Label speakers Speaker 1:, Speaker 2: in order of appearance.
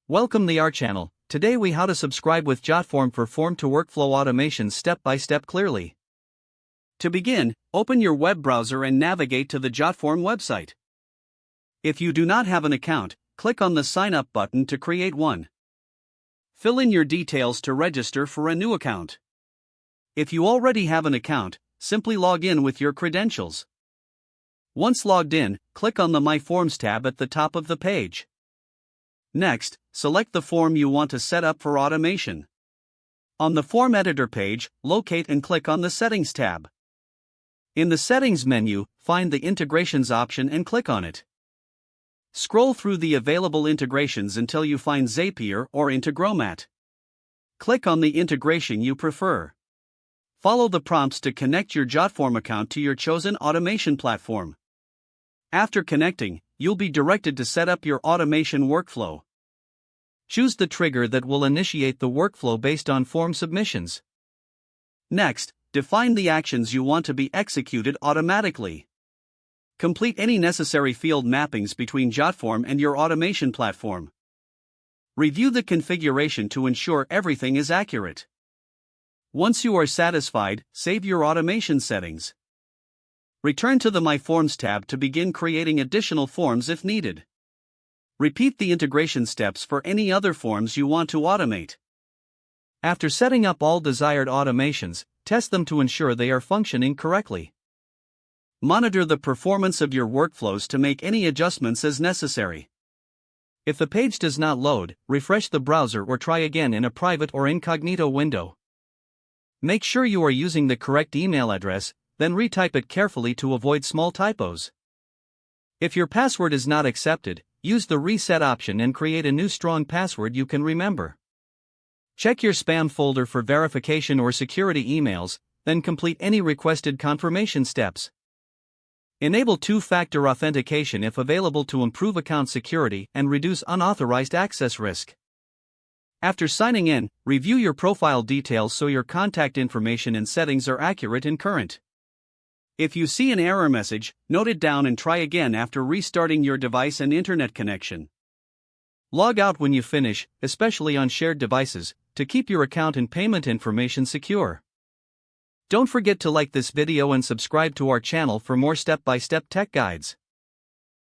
Speaker 1: Welcome to our channel. Today we how to subscribe with Jotform for form to workflow automation step by step clearly. To begin, open your web browser and navigate to the Jotform website. If you do not have an account, click on the sign up button to create one. Fill in your details to register for a new account. If you already have an account, simply log in with your credentials. Once logged in, click on the My Forms tab at the top of the page. Next, select the form you want to set up for automation. On the Form Editor page, locate and click on the Settings tab. In the Settings menu, find the Integrations option and click on it. Scroll through the available integrations until you find Zapier or Integromat. Click on the integration you prefer. Follow the prompts to connect your Jotform account to your chosen automation platform. After connecting, you'll be directed to set up your automation workflow. Choose the trigger that will initiate the workflow based on form submissions. Next, define the actions you want to be executed automatically. Complete any necessary field mappings between Jotform and your automation platform. Review the configuration to ensure everything is accurate. Once you are satisfied, save your automation settings. Return to the My Forms tab to begin creating additional forms if needed. Repeat the integration steps for any other forms you want to automate. After setting up all desired automations, test them to ensure they are functioning correctly. Monitor the performance of your workflows to make any adjustments as necessary. If the page does not load, refresh the browser or try again in a private or incognito window. Make sure you are using the correct email address, then retype it carefully to avoid small typos. If your password is not accepted, use the reset option and create a new strong password you can remember. Check your spam folder for verification or security emails, then complete any requested confirmation steps. Enable two-factor authentication if available to improve account security and reduce unauthorized access risk. After signing in, review your profile details so your contact information and settings are accurate and current. If you see an error message, note it down and try again after restarting your device and internet connection. Log out when you finish, especially on shared devices, to keep your account and payment information secure. Don't forget to like this video and subscribe to our channel for more step-by-step tech guides.